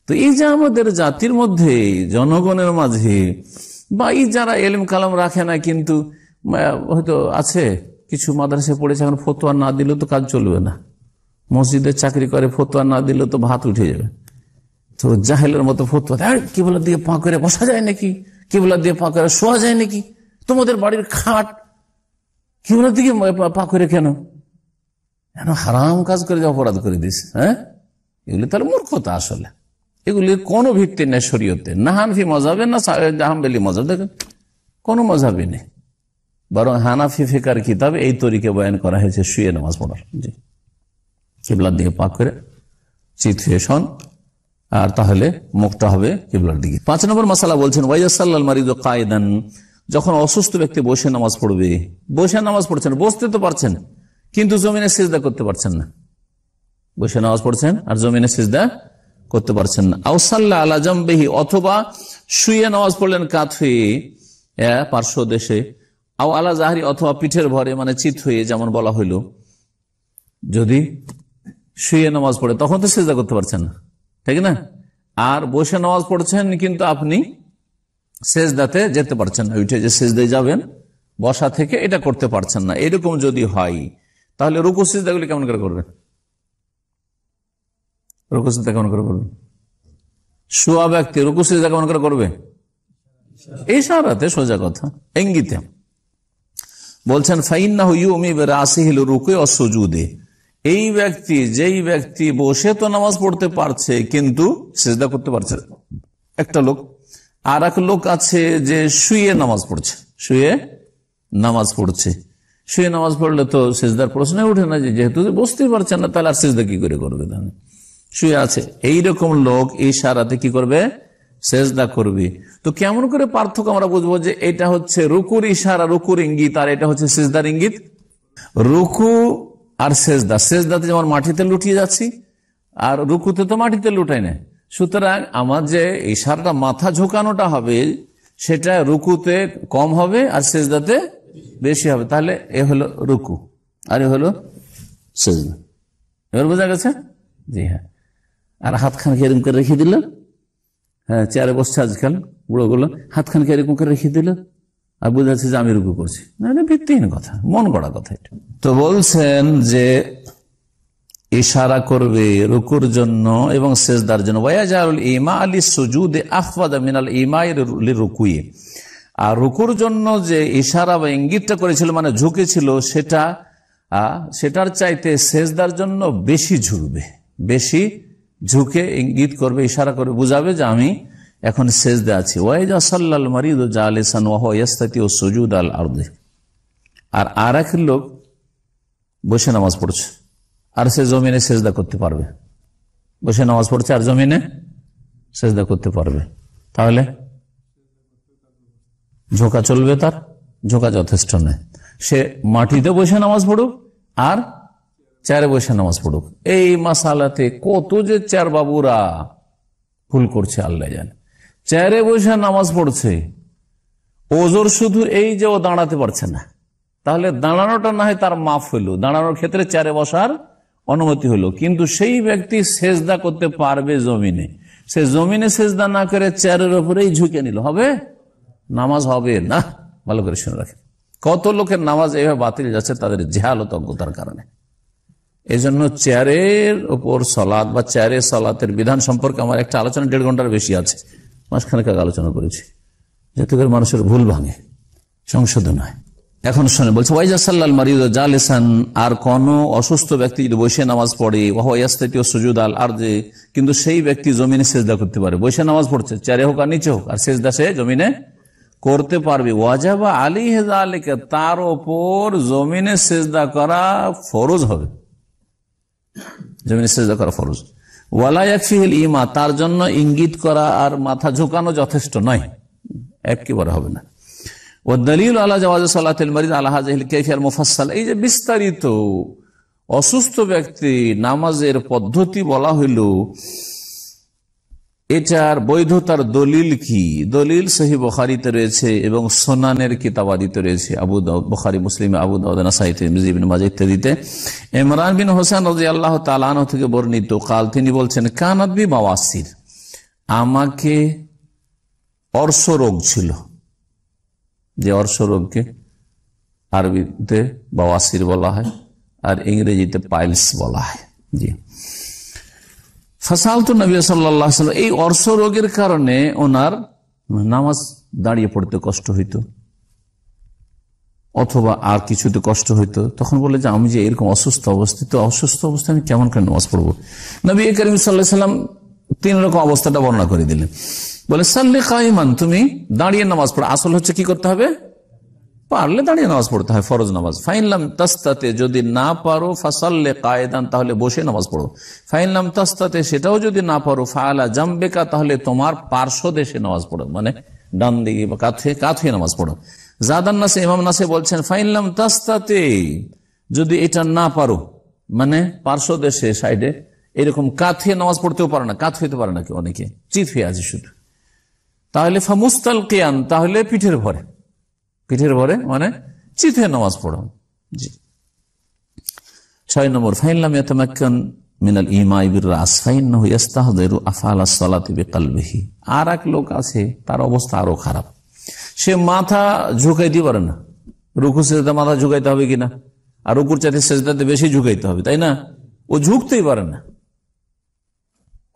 তো এই যে আমাদের জাতির মধ্যে, জনগণের মাঝে, বা এই যারা এলিম কালাম রাখে না, কিন্তু হয়তো আছে কিছু মাদ্রাসায় পড়েছে, এখন ফতোয়া না দিলেও তো কাজ চলবে না, মসজিদে চাকরি করে ফতোয়া না দিলেও তো ভাত উঠে যাবে, তো জাহেলের মতো ফতোয়া, কিবলা দিয়ে পা করে বসা যায় নাকি, কিবলা দিয়ে পা করে শোয়া যায় নাকি, তোমাদের বাড়ির খাট কিবলা দিকে পা করে কেন হারাম কাজ করে অপরাধ করে দিস। হ্যাঁ, এগুলি তাহলে মূর্খতা। আসলে এগুলির কোনো ভিত্তি নেই শরীয়তে, না হানফি মজাবে না হাম্বলি মজাব, দেখেন কোনো মজাবই নেই। বরং হানাফি ফিকার কিতাবে এই তরিকে বয়ান করা হয়েছে শুয়ে নামাজ পড়ার। জি, কিবলার দিকে পা করে চিত হয়ে শোন, আর তাহলে মুখটা হবে কিবলার দিকে। 5 নম্বর মাসালা বলছেন ওয়াইয়াসাল্লাল মারিদু কায়দান, যখন অসুস্থ ব্যক্তি বসে নামাজ পড়বে, বসে নামাজ পড়ছেন, বসতে তো পারছেন কিন্তু জমিনে সিজদা করতে পারছেন না, বসে নামাজ পড়ছেন আর জমিনে সিজদা করতে পারছেন না। আও সাল্লা আলা জামবিহি, অথবা শুয়ে নামাজ পড়লেন কাত হয়ে পার্শ্ব দেশে, আও আলা জাহরি, অথবা পিঠের ভরে মানে চিত হয়ে, যেমন বলা হইল। যদি শুয়ে নামাজ পড়ে তখন তো সিজদা করতে পারছেন না, ঠিক না? আর বসে নামাজ পড়ছেন কিন্তু আপনি সিজদাতে যেতে পারছেন না, উঠে যে সিজদায় যাবেন বসা থেকে, এটা করতে পারছেন না। এরকম যদি হয় তাহলে রুকু সিজদাগুলি কেমন করে করবেন? রুকু সিজদা কেমন করে করবেন? শোয়া ব্যক্তি রুকু সিজদা কেমন করে করবে? ইশারাতে, সোজা কথা, ইঙ্গিতে। বলছেন ফাইন্নাহু ইউমি বিরাসিহিল রুকুই ওয়াস সুজুদে, এই ব্যক্তি, যেই ব্যক্তি বসে তো নামাজ পড়তে পারছে কিন্তু সিজদা করতে পারছে না, একটা লোক। আর এক লোক আছে যে শুয়ে নামাজ পড়ছে, শুয়ে নামাজ পড়ছে। শুয়ে নামাজ পড়লে তো সিজদার প্রশ্ন উঠে না, যেহেতু বসতেই পারছে না, তাহলে আর সিজদা কি করে করবে? শুয়ে আছে, এইরকম লোক ইশারাতে কি করবে? সিজদা করবে। তো কেমন করে পার্থক্য আমরা বুঝবো যে এটা হচ্ছে রুকুর ইশারা, রুকুর ইঙ্গিত, আর এটা হচ্ছে সিজদার ইঙ্গিত? রুকু আর সেজদা, সেজদাতে যেমন মাটিতে লুটিয়ে যাচ্ছি, আর রুকুতে তো মাটিতে লুটাই না। সুতরাং আমার যে ইশারাটা মাথা ঝোঁকানোটা হবে সেটা রুকুতে কম হবে আর সেজদাতে বেশি হবে। তাহলে এ হলো রুকু আর এ হলো সেজদা। এবার বোঝা গেছে? জি হ্যাঁ। আর হাতখানকে এরকম করে রেখে দিল, হ্যাঁ, চেয়ারে বসছে আজকাল বুড়োগুলো, হাতখানকে এরকম করে রেখে দিল আর বোঝাচ্ছে যে আমি রুকু করছি। না, এটা ভিত্তিহীন কথা, মন গড়া কথা এটা। তো বলছেন যে ইশারা করবে রুকুর জন্য এবং সেজদার জন্য। ওয়াজালুল ইমা আলি সুজুদে আখফাদা মিনাল ইমাই লিরুকুই, আর রুকুর জন্য যে ইশারা বা ইঙ্গিতটা করেছিল মানে ঝুঁকেছিল, সেটার চাইতে সেজদার জন্য বেশি ঝুঁকবে, বেশি ঝুঁকে ইঙ্গিত করবে, ইশারা করে বুঝাবে যে আমি এখন সেজদা আছি। ওয়াইজা সাল্লাল মারিদু জালিসান ওয়া হুয়া ইয়াস্তাতিউ সুজুদ আল আরদি। আর এক লোক বসে নামাজ পড়ছে আর সে জমিনে সেজদা করতে পারবে, বসে নামাজ পড়ছে আর জমিনে সেজদা করতে পারবে, তাহলে ঝোঁকা চলবে? তার ঝোঁকা যথেষ্ট নয়। সে মাটিতে বসে নামাজ পড়ুক আর চেয়ারে বসে নামাজ পড়ুক, এই মাসালাতে কত যে চেয়ার বাবুরা ভুল করছে আল্লাহ জানে। চেয়ারে বসে নামাজ পড়ছে, ওজোর শুধু এই যে ও দাঁড়াতে পারছে না, তাহলে দাঁড়ানোটা না হয় তার মাফ হইল, দাঁড়ানোর ক্ষেত্রে চেয়ারে বসার অনুমতি হলো, কিন্তু সেই ব্যক্তি সেজদা করতে পারবে জমিনে, সে জমিনে সেজদা না করে চেয়ারের উপরেই ঝুঁকে নিল, হবে? নামাজ হবে না। ভালো করে শুনে রাখেন, কত লোকের নামাজ এইভাবে বাতিল যাচ্ছে তাদের জেহালত অজ্ঞতার কারণে। এই জন্য চেয়ারের উপর সলাৎ বা চেয়ারে সলাতের বিধান সম্পর্কে আমার একটা আলোচনা 1.5 ঘন্টার বেশি আছে, মাঝখানে আলোচনা করেছি, যাতে করে মানুষের ভুল ভাঙে, সংশোধন হয়। এখন শুনে বলছে ওয়াইজা সাল্লাল মারিদ জালিসান, আর কোন অসুস্থ ব্যক্তি যদি বসে নামাজ পড়ে ওয়া ইয়াস্তাতিউ সুজুদ আল আরদি, কিন্তু সেই ব্যক্তি জমিনে সেজদা করতে পারে, বসে নামাজ পড়ছে, চেয়ারে হোক আর নিচে হোক, আর সেজদা সে জমিনে করতে পারবে। ওয়াজাবা আলাইহি যালিকা, তার উপর জমিনে সেজদা করা ফরজ হবে, জমিনে সেজদা করা ফরজ। ওয়ালা ইয়াকফিহিল ইমা, তার জন্য ইঙ্গিত করা আর মাথা ঝুঁকানো যথেষ্ট নয়, একেবারে হবে না। ও দলিল আলা জাওয়াজ সালাতিল মারিদ আলা হাযিহিল কাইফিয়াল মুফাসসাল, এই যে বিস্তারিত অসুস্থ ব্যক্তি নামাজের পদ্ধতি বলা হইল, এটার বৈধতার দলিল কি? দলিল সহিহ বুখারীতে রয়েছে এবং সুনানের কিতাবাদিতে রয়েছে, আবু দাউদ, বুখারী, মুসলিম, আবু দাউদ, নাসাঈ, তিরমিজি, ইবনে মাজাহ ইত্যাদিতে। ইমরান বিন হোসেন রাদিয়াল্লাহু তাআলা আনহু থেকে বর্ণিত, কাল, তিনি বলছেন, কানাত বি বাওয়াসির, আমাকে অর্শ রোগ ছিল, যে অর্শ রোগকে আরবিতে বাওয়াসির বলা হয় আর ইংরেজিতে পাইলস বলা হয়। জি, ফাসালতু নবী সাল্লাল্লাহু আলাইহি ওয়াসাল্লাম, এই অর্শ রোগের কারণে ওনার নামাজ দাঁড়িয়ে পড়তে কষ্ট হইতো অথবা আর কিছুতে কষ্ট হইতো, তখন বলে যে আমি যে এরকম অসুস্থ অবস্থায় আমি কেমন করে নামাজ পড়বো? নবী করিম সাল্লাল্লাহু আলাইহি ওয়াসাল্লাম 3 রকম অবস্থাটা বর্ণনা করে দিলেন। বলে সাল্লি কাইমান, তুমি দাঁড়িয়ে নামাজ পড়ো। আসল হচ্ছে কি করতে হবে? পারলে দাঁড়িয়ে নামাজ পড়তে হয়, ফরজ নামাজ। ফাইনলাম তাস্তাতে, যদি না পারো, ফাসাল্লে কায়েদান, তাহলে বসে নামাজ পড়ো। ফাইনলাম তাস্তাতে, সেটাও যদি না পারো, ফাআলা জামবেকা, তাহলে তোমার পার্শ্ব দেশে নামাজ পড়ো, মানে ডান দিকে বা কাঁথে নামাজ পড়ো। জাদান নাসে, ইমাম নাসে বলছেন, ফাইনলাম তাস্তাতে, যদি এটা না পারো, মানে পার্শ্ব দেশে, সাইডে, এরকম কাঁথে নামাজ পড়তেও পারে না, কাঁথ হইতে পারে না কেউ, অনেকে চিত হয়ে আছে শুধু, তাহলে ফামুস্তালকিয়ান, তাহলে পিঠের ভরে মানে চিথে নামাজ পড়ো। জি। 6 নম্বর, ফাইনলাম ইয়াতামাক্কান মিনাল ইমাই বির রাস ফাইন্নাহু ইস্তাহদিরু আফআলাস সালাতি বিকলবিহি। আর এক লোক আছে, তার অবস্থা আরো খারাপ, সে মাথা ঝুঁকাইতে পারে না, রুকু সেজদা মাথা ঝুঁকাইতে হবে কিনা, আর রুকুর চাইতে সেজদাতে বেশি ঝুঁকাইতে হবে, তাই না? ও ঝুঁকতেই পারে না,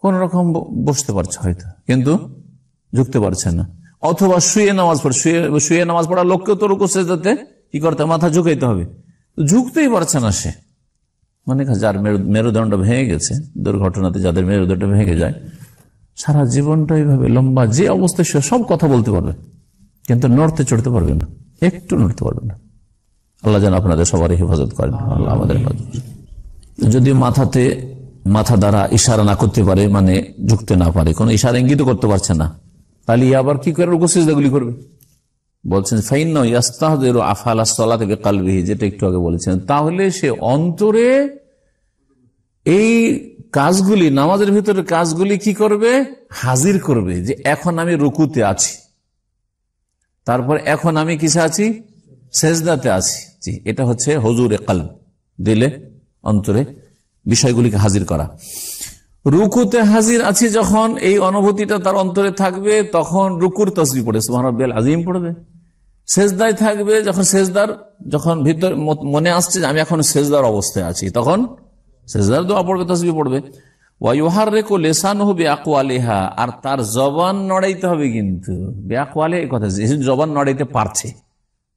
কোন রকম বসতে পারছে হয়তো, কিন্তু ঝুঁকতে পারছে না। অথবা শুয়ে নামাজ পড়ে, শুয়ে নামাজ পড়ার লোককেও তো রুকু সেজদাতে কি করতে, মাথা ঝুঁকাইতে হবে, ঝুঁকতেই পারছে না সে। মানে যার মেরুদণ্ড ভেঙে গেছে, দুর্ঘটনাতে যাদের মেরুদণ্ড ভেঙে যায়, সারা জীবনটা এইভাবে লম্বা যে অবস্থায় সব কথা বলতে পারবে, কিন্তু নড়তে চড়তে পারবে না, একটু নড়তে পারবে না। আল্লাহ যেন আপনাদের সবারই হেফাজত করেন, আল্লাহ আমাদের হেফাজত। যদি মাথা দ্বারা ইশারা না করতে পারে, মানে ঝুঁকতে না পারে, কোনো ইশারা ইঙ্গিত করতে পারছে না, তাহলে আবার কি করে রুকু সিজদাগুলি করবে? বলছেন ফাইন্নাহু ইস্তাহদিরু আফআলাস সালাতি বিকলবিহি, যেটা একটু আগে বলেছেন, তাহলে সে অন্তরে এই কাজগুলি, নামাজের ভিতরে কাজগুলি কি করবে? হাজির করবে, যে এখন আমি রুকুতে আছি, তারপর এখন আমি কিসে আছি? সেজদাতে আছি। জি, এটা হচ্ছে হুজুরে কলব, দিলে অন্তরে বিষয়গুলিকে হাজির করা। রুকুতে হাজির আছি যখন, এই অনুভূতিটা তার অন্তরে থাকবে, তখন রুকুর তাসবিহ পড়ে সুবহান রাব্বিয়াল আযীম পড়বে। সেজদায় থাকবে, যখন ভিতর মনে আসছে যে আমি এখন সেজদার অবস্থায় আছি, তখন সেজদার দোয়া পড়বে, তাসবিহ পড়বে। ওয়া ইউহাররিকু লিসানুহু বিআকওয়ালিহা, আর তার জবান নড়াইতে হবে, কিন্তু বিআকওয়ালি, এই কথা, যে জবান নড়াইতে পারছে,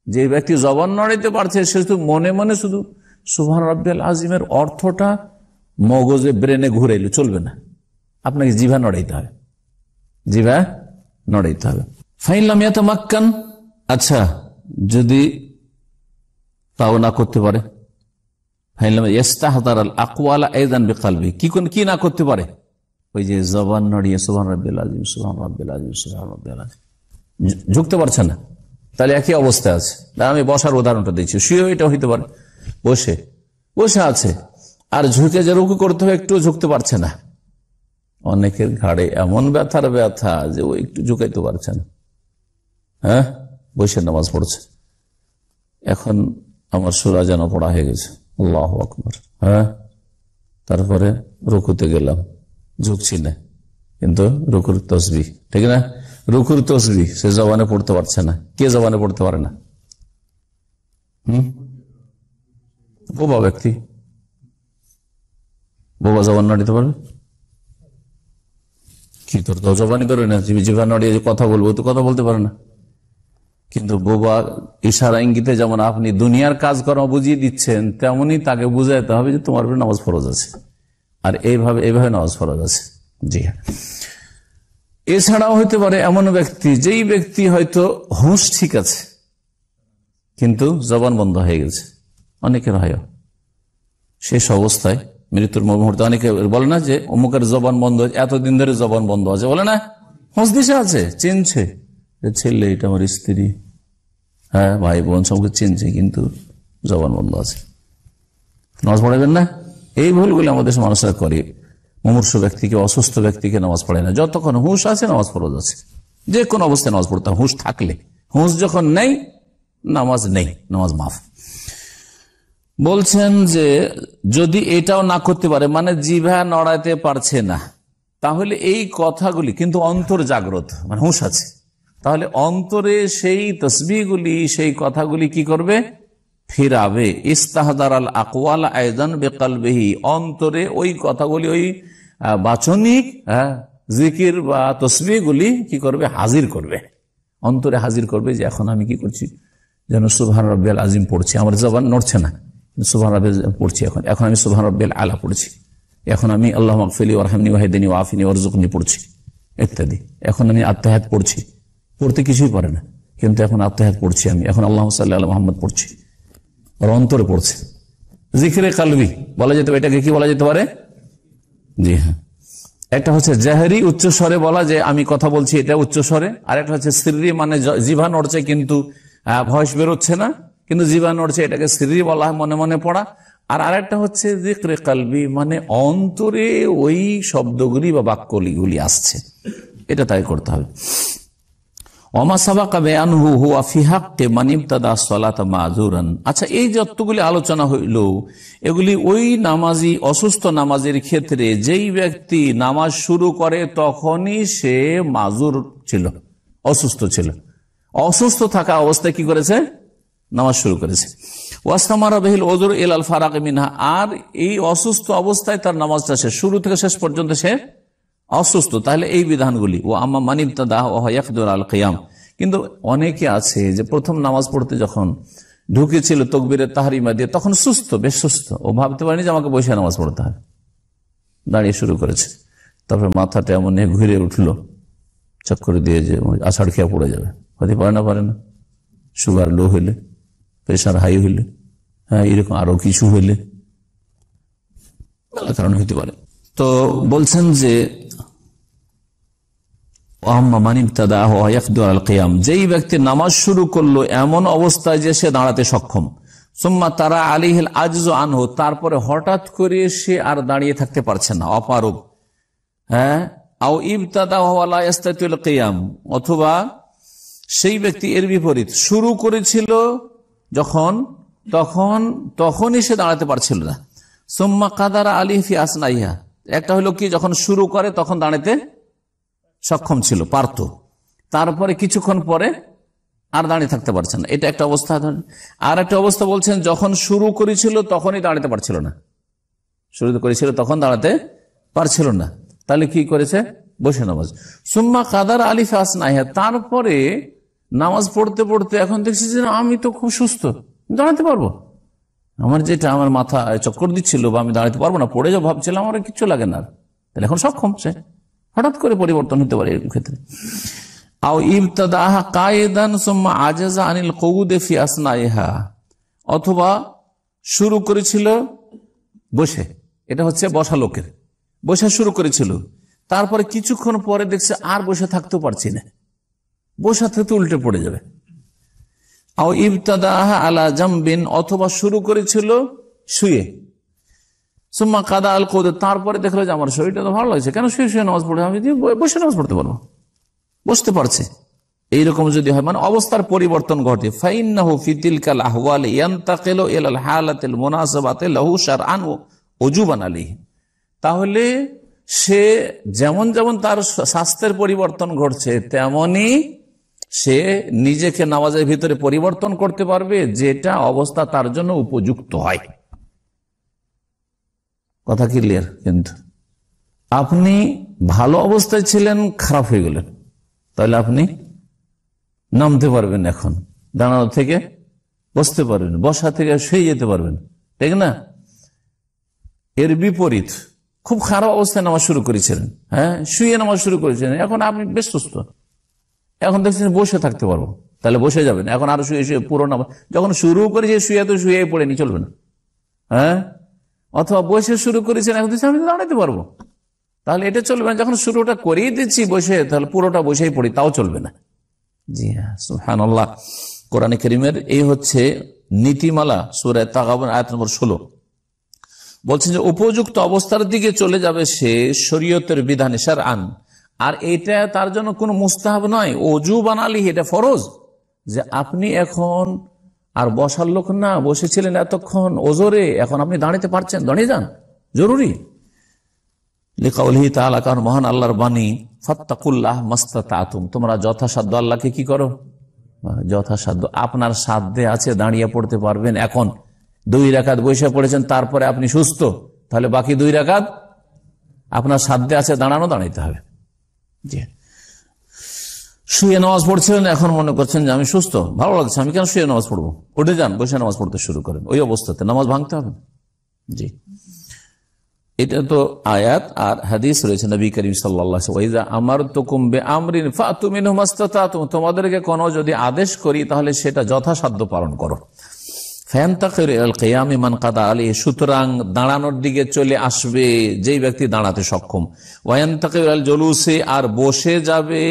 যে ব্যক্তি জবান নড়াইতে পারছে, সে শুধু মনে মনে শুধু সুবহান রাব্বিয়াল আযীমের অর্থটা মগজে, ব্রেনে ঘুরাইলে চলবে না, আপনাকে জিভা নড়াইতে হবে, জিভা নড়াইতে হবে। ফাইনলাম ইয়াতামাক্কান, আচ্ছা যদি তাও না করতে পারে, ফাইনলাম ইস্তাহদার আল আকওয়ালা আইদান বিকলবি, কি না করতে পারে, ওই যে জবান নড়িয়ে সুবহান রাব্বিল আযীম সুবহান রাব্বিল আযীম সুবহান রাব্বিল আযীম ঝুঁকতে পারছে না, তাহলে একই অবস্থা আছে। আমি বসার উদাহরণটা দিচ্ছি, শুয়ে এটা হইতে পারে, বসে বসে আছে আর ঝুঁকে যে রুকু করতে হবে একটু ঝুঁকতে পারছে না। অনেকের ঘাড়ে এমন ব্যথা যে ও একটু ঝুঁকাইতে পারছে না, হ্যাঁ বসে নামাজ পড়ছে। এখন আমার সূরা যেন পড়া হয়ে গেছে, আল্লাহু আকবার, হ্যাঁ তারপরে রুকুতে গেলাম, ঝুঁকছি না, কিন্তু রুকুর তসবিহ, ঠিক না, রুকুর তসবিহ সে জবানে পড়তে পারছে না। কে জবানে পড়তে পারে না? বোবা ব্যক্তি, বোবা জবান নাড়িতে পারবে কি? তোর তো জবানি করে না, জিভা নাড়িয়ে কথা বলবো, তো কথা বলতে পারে না। কিন্তু বোবা ইশারা ইঙ্গিতে যেমন আপনি দুনিয়ার কাজকর্ম বুঝিয়ে দিচ্ছেন, তেমনি তাকে বুঝাইতে হবে যে তোমার উপরে নামাজ ফরজ আছে, আর এইভাবে নামাজ ফরজ আছে। জি হ্যাঁ, এছাড়াও হইতে পারে এমন ব্যক্তি, যেই ব্যক্তি হয়তো হুঁশ ঠিক আছে কিন্তু জবান বন্ধ হয়ে গেছে, অনেকের হয় শেষ অবস্থায় মৃত্যুর মুহূর্তে অনেকে বলে না যে অমুকের জবান বন্ধ হয়েছে, এতদিন ধরে জবান বন্ধ আছে, বলে না, হুঁশ দিশা আছে, চিনছে ছেলে এটা আমার স্ত্রী, হ্যাঁ ভাই বোন সবকে চিনছে, কিন্তু জবান বন্ধ আছে, নামাজ পড়াবেন না। এই ভুলগুলো আমাদের মানুষরা করে। মুমূর্ষু ব্যক্তিকে, অসুস্থ ব্যক্তিকে নামাজ পড়ে না, যতক্ষণ হুঁশ আছে নামাজ ফরজ আছে, যে কোনো অবস্থায় নামাজ পড়তে, হুঁশ থাকলে। হুঁশ যখন নেই, নামাজ নেই, নামাজ মাফ। বলছেন যে যদি এটাও না করতে পারে, মানে জিভা নড়াইতে পারছে না, তাহলে এই কথাগুলি কিন্তু অন্তর জাগ্রত, মানে হুঁশ আছে, তাহলে অন্তরে সেই তসবিহগুলি, সেই কথাগুলি কি করবে, ফিরাবে। ইস্তাহদার আল আকওয়াল আয়দান বিকলবিহি, অন্তরে ওই কথাগুলি, ওই বাচনিক জিকির বা তসবিহগুলি কি করবে, হাজির করবে, অন্তরে হাজির করবে যে এখন আমি কি করছি, যেন সুবহান রাব্বিল আযীম পড়ছি, আমার জবান নড়ছে না, সুবহান রাব্বিল পড়ছি, এখন আমি সুবহান রাব্বিল আলা পড়ছি, এখন আমি আল্লাহুম্মা গফিরলি ওয়ারহামনি ওয়াহদিনি ওয়াআফিনি ওয়ারযুকনি পড়ছি ইত্যাদি, এখন আমি আত্তাহিয়াত পড়ছি, পড়তে কিছুই পারে না, কিন্তু এখন আত্তাহিয়াত পড়ছি আমি, এখন আল্লাহুম্মা সাল্লি আলা মুহাম্মদ পড়ছি, আর অন্তরে পড়ছে। জিকিরে কালবি বলা যেতে পারে, এটাকে কি বলা যেতে পারে? জি হ্যাঁ, একটা হচ্ছে জাহরি, উচ্চ স্বরে বলা, যে আমি কথা বলছি এটা উচ্চ স্বরে, আর একটা হচ্ছে সিররি, মানে জিভা নড়ছে কিন্তু ভয়েস বেরোচ্ছে না, কিন্তু জিভা নড়ছে, এটাকে সিররি বলা হয়, মনে মনে পড়া। আর আরেকটা হচ্ছে জিকরে কালবি, মানে অন্তরে ওই শব্দগুলি বা বাক্যগুলি আসছে, এটা তাই করতে হবে। আচ্ছা, এই যতগুলি আলোচনা হইল, এগুলি ওই নামাজি, অসুস্থ নামাজের ক্ষেত্রে, যেই ব্যক্তি নামাজ শুরু করে তখনই সে মাজুর ছিল, অসুস্থ ছিল, অসুস্থ থাকা অবস্থায় কি করেছে, নামাজ শুরু করেছে। ওয়াস্তামারা বিহিল ওযর ইলাল ফারাগ মিনহা, আর এই অসুস্থ অবস্থায় তার নামাজটা শেষ, শুরু থেকে শেষ পর্যন্ত সে অসুস্থ, তাহলে এই বিধানগুলি। ও আম্মা মানিবতাদাহ ওয়া ইয়াকদুর আল কিয়াম, কিন্তু অনেকে আছে যে প্রথম নামাজ পড়তে যখন ঢুকেছিল তাকবীরে তাহরিমা দিয়ে, তখন সুস্থ, বেশ সুস্থ, ও ভাবতে পারেনি যে আমাকে বসে নামাজ পড়তে হবে, দাঁড়িয়ে শুরু করেছে, তারপরে মাথাটা এমন ঘুরে উঠলো, চক্কর দিয়ে যে আষাঢ় খেয়া পড়ে যাবে, হতে পারে না, সুগার লো হইলে, প্রেশার হাই হইলে, হ্যাঁ এরকম আরো কিছু হইলে, কারণ হইতে পারে। তো বলছেন যে যেই ব্যক্তি নামাজ শুরু করলো এমন অবস্থায় যে সে দাঁড়াতে সক্ষম, সুম্মা তারা আলিহিল আজজু আনহু, তারপরে হঠাৎ করে সে আর দাঁড়িয়ে থাকতে পারছে না, অপারগ, হ্যাঁ, আও ইবতাদা ওয়ালা ইস্তাতিউল কিয়াম, অথবা সেই ব্যক্তি এর বিপরীত, শুরু করেছিল যখন, তখনই সে দাঁড়াতে পারছিল না। সুম্মা কাদারা আলিহি ফি আসনাইহা, একটা হলো কি, যখন শুরু করে তখন দাঁড়াতে সক্ষম ছিল, পারত, তারপরে কিছুক্ষণ পরে আর দাঁড়িয়ে থাকতে পারছে না, এটা একটা অবস্থা। আর একটা অবস্থা বলছেন, যখন শুরু করেছিল তখনই দাঁড়াতে পারছিল না, শুরু করেছিল তখন দাঁড়াতে পারছিল না, তাহলে কি করেছে, বসে নামাজ। সুম্মা কাদার আলিফ আসনাইহা, তারপরে নামাজ পড়তে পড়তে এখন দেখছি যে আমি তো খুব সুস্থ, দাঁড়াতে পারবো, আমার মাথা চক্কর দিচ্ছিল বা আমি দাঁড়াতে পারবো না, পড়ে যাবো ভাবছিলাম, আমার কিচ্ছু লাগে না, তাহলে এখন সক্ষম, সে হঠাৎ করে পরিবর্তন হতে পারে এরকম ক্ষেত্রে। অথবা শুরু করেছিল বসে, এটা হচ্ছে বসা লোকের, বসে শুরু করেছিল, তারপরে কিছুক্ষণ পরে দেখছে আর বসে থাকতে পারছি না, বসা থেকে উল্টে পড়ে যাবে। আও ইবতাদাহা আলা জামবিন, অথবা শুরু করেছিল শুয়ে, সুম্মা কাদা আল কৌদ, তারপরে দেখলো যে আমার শরীরটা তো ভালো লাগছে, কেন শুয়ে শুয়ে নামাজ পড়ে, আমি বসে নামাজ পড়তে পারবো, বসতে পারছে। এইরকম যদি হয়, মানে অবস্থার পরিবর্তন ঘটে, ফাইন্নাহু ফি তিলকাল আহওয়াল ইয়ান্তাকিলু ইলাল হালাতিল মুনাসাবাতি লাহু শারআন ওয়া উজুবান আলাইহি, তাহলে সে যেমন যেমন তার স্বাস্থ্যের পরিবর্তন ঘটছে, তেমনি সে নিজেকে নামাজের ভিতরে পরিবর্তন করতে পারবে, যেটা অবস্থা তার জন্য উপযুক্ত হয়। কথা ক্লিয়ার? কিন্তু আপনি ভালো অবস্থায় ছিলেন, খারাপ হয়ে গেলেন, তাহলে আপনি নামতে পারবেন, এখন দাঁড়ানো থেকে বসতে পারবেন, বসা থেকে শুয়ে যেতে পারবেন, ঠিক না? এর বিপরীত, খুব খারাপ অবস্থায় নামাজ শুরু করেছিলেন, হ্যাঁ, শুয়ে নামাজ শুরু করেছিলেন, এখন আপনি বেশ সুস্থ, এখন দেখছেন বসে থাকতে পারবো, তাহলে বসে যাবেন, এখন আরো শুয়ে শুয়ে পুরো নামাজ, যখন শুরু করেছে শুয়ে তো শুয়ে পড়ে নি, চলবে না, হ্যাঁ। অথবা বসে শুরু করেছেন, এখন আমি দাঁড়াতে পারবো, তাহলে এটা চলবে না। যখন শুরুটা করিয়ে দিচ্ছি বসে, তাহলে পুরোটা বসেই পড়ি, তাও চলবে না। জি হ্যাঁ, সুবহানাল্লাহ। কোরআনে কারীমের এই হচ্ছে নীতিমালা, সূরা তাগাবুন আয়াত নম্বর 16 বলছেন যে উপযুক্ত অবস্থার দিকে চলে যাবে সে শরীয়তের বিধানে, শারআন, আর এটা তার জন্য কোনো মুস্তাহাব নয়, ওজুবান আলাইহি, এটা ফরজ, যে আপনি এখন আর বসার লোক না, বসেছিলেন এতক্ষণ ওজরে, এখন আপনি দাঁড়াতে পারছেন, দাঁড়িয়ে যান, জরুরি। লিকাউলিহি তাআলা, কারণ মহান আল্লাহর বাণী, ফাত্তাকুল্লাহ মাস্তাতাতুম, তোমরা যথাসাধ্য আল্লাহকে কি করো, যথাসাধ্য, আপনার সাধ্যে আছে দাঁড়িয়ে পড়তে পারবেন। এখন 2 রাকাত বসে পড়েছেন, তারপরে আপনি সুস্থ, তাহলে বাকি 2 রাকাত আপনার সাধ্যে আছে দাঁড়ানো, দাঁড়াইতে হবে। জি, শুয়ে নামাজ পড়ছিলেন, এখন মনে করছেন যে আমি সুস্থ, ভালো লাগছে, আমি কেন শুয়ে নামাজ পড়বো, উঠে যান, বসে নামাজ পড়তে শুরু করেন, ওই অবস্থাতে নামাজ ভাঙতে হবে। জি, এটা তো আয়াত আর হাদিস রয়েছে নবী করিম সাল্লাল্লাহু আলাইহি ওয়া সাল্লাম, আমারতুকুম বিআমরিন ফাতু মিনহু মাস্তাতাতুম, তোমাদেরকে কোনো যদি আদেশ করি তাহলে সেটা যথাসাধ্য পালন করো। ফায়ান্তাকিরু ইলাল কিয়ামি মান কাদা আলাইহি, সুতরাং দাঁড়ানোর দিকে চলে আসবে যেই ব্যক্তি দাঁড়াতে সক্ষম। ওয়ায়ান্তাকিরু ইলাল জুলুসি, আর বসে যাবে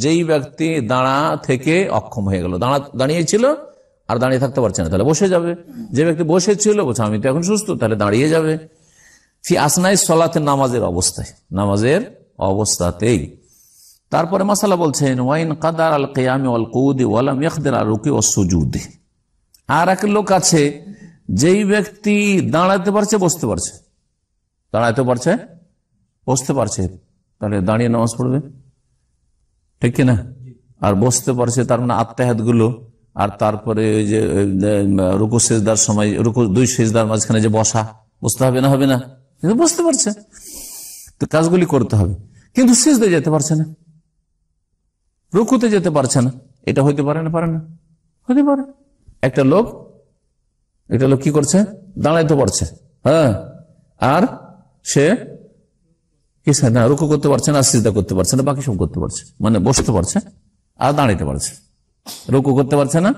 যেই ব্যক্তি দাঁড়া থেকে অক্ষম হয়ে গেল, দাঁড়িয়ে ছিল আর দাঁড়িয়ে থাকতে পারছে না, তাহলে বসে যাবে। যে ব্যক্তি বসে ছিল, বলছে আমি তো এখন সুস্থ, তাহলে দাঁড়িয়ে যাবে। ফি আসনাই সলাতে, নামাজের অবস্থায়, নামাজের অবস্থাতেই। তারপরে মাসালা বলছেন, ওয়াইন কাদার আল কিয়ামি ওয়াল কুউদি ওয়া লাম ইয়াকদির আল রুকু ওয়াস সুজুদি, আর এক লোক আছে যেই ব্যক্তি দাঁড়াতে পারছে, বসতে পারছে, দাঁড়াতে পারছে, বসতে পারছে, তাহলে দাঁড়িয়ে নামাজ পড়বে, ঠিক কিনা? আর বসতে পারছে, তার মানে আত্তাহিয়াত গুলো, আর তারপরে ওই যে রুকু সিজদার সময়, রুকু 2 সিজদার মাঝখানে যে বসা, বসতে হবে না, হবে না, কিন্তু বুঝতে পারছে, তো কাজগুলি করতে হবে, কিন্তু সিজদা যেতে পারছে না, রুকুতে যেতে পারছে না, এটা হইতে পারে না, পারে না, হতে পারে। একটা লোক কি করছে, দাঁড়াইতে পারছে, হ্যাঁ, আর সে কিছু না, রুকু করতে পারছে না, সিজদা করতে পারছে না, বাকি সব করতে পারছে, মানে বসতে পারছে আর দাঁড়াইতে পারছে, রুকু করতে পারছে না,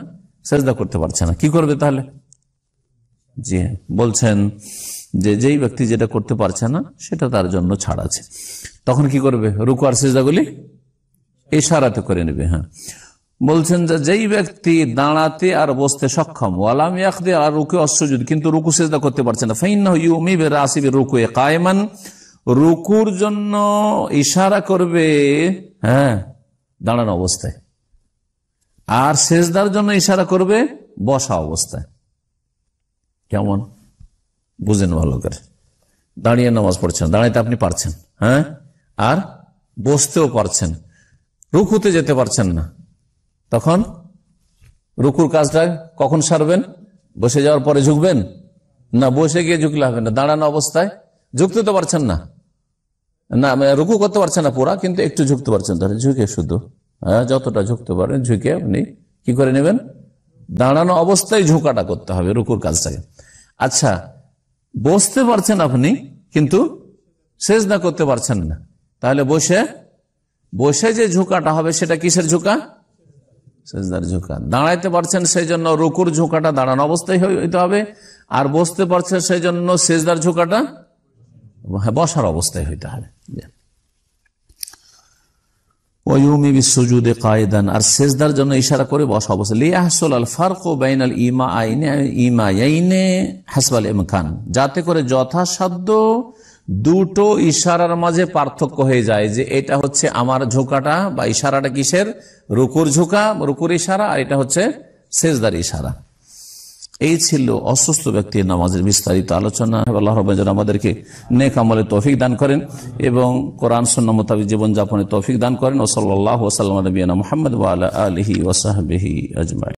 সিজদা করতে পারছে না, কি করবে তাহলে? জি বলছেন যে যেই ব্যক্তি যেটা করতে পারছে না, সেটা তার জন্য ছাড় আছে, তখন কি করবে? রুকু আর সিজদাগুলি ইশারাতে করে নেবে। হ্যাঁ, বলছেন যে যেই ব্যক্তি দাঁড়াতে আর বসতে সক্ষম, ওয়ালাম ইয়াকদির আর রুকু ওয়াস সুজুদ, কিন্তু রুকু সিজদা করতে পারছে না, ফাইন্নাহু ইউমি বিরাসি বিরুকু কায়মান, রুকুর জন্য ইশারা করবে, হ্যাঁ, দাঁড়ানো অবস্থায়, আর সিজদার জন্য ইশারা করবে বসা অবস্থায়। কেমন বুঝেন ভালো করে? দাঁড়িয়ে নামাজ পড়ছেন, দাঁড়াইতে আপনি পারছেন, হ্যাঁ, আর বসতেও পারছেন, রুকুতে যেতে পারছেন না, তখন রুকুর কাজটা কখন সারবেন? বসে যাওয়ার পরে ঝুঁকবেন না, বসে গিয়ে ঝুঁকলে হবে না, দাঁড়ানো অবস্থায় ঝুঁকতে তো পারছেন না, না রুকু করতে পারছেন না পুরা, কিন্তু একটু ঝুঁকতে পারছেন, তাহলে ঝুঁকে শুধু, হ্যাঁ, যতটা ঝুঁকতে পারেন ঝুঁকে আপনি কি করে নেবেন? দাঁড়ানো অবস্থায় ঝুঁকাটা করতে হবে রুকুর কাজটাকে। আচ্ছা, বসতে পারছেন আপনি, কিন্তু সেজদা করতে পারছেন না, তাহলে বসে বসে যে ঝুঁকাটা হবে সেটা কিসের ঝুঁকা? সেজদার ঝুঁকা। দাঁড়াইতে পারছেন সেই জন্য রুকুর ঝুঁকাটা দাঁড়ানো অবস্থায় হইতে হবে, আর বসতে পারছেন সেই জন্য সেজদার ঝুঁকাটা বসার অবস্থায় হইতে হবে। আর সেজদার জন্য ইশারা করে বসা অবস্থা, যাতে করে যথাসাধ্য দুটো ইশারার মাঝে পার্থক্য হয়ে যায়, যে এটা হচ্ছে আমার ঝোঁকাটা বা ইশারাটা কিসের? রুকুর ঝোঁকা, রুকুর ইশারা, আর এটা হচ্ছে সেজদার ইশারা। এই ছিল অসুস্থ ব্যক্তির নামাজের বিস্তারিত আলোচনা। আল্লাহ রাব্বুল আলামিন আমাদেরকে নেক আমলে তৌফিক দান করেন এবং কোরআন সুন্নাহ মোতাবেক জীবনযাপনে তৌফিক দান করেন। ও সাল্লাল্লাহু ওয়া সাল্লাম আলা নবিয়িনা মুহাম্মদ ওয়া আলা আলিহি ওয়া সাহবিহি আজমাইন।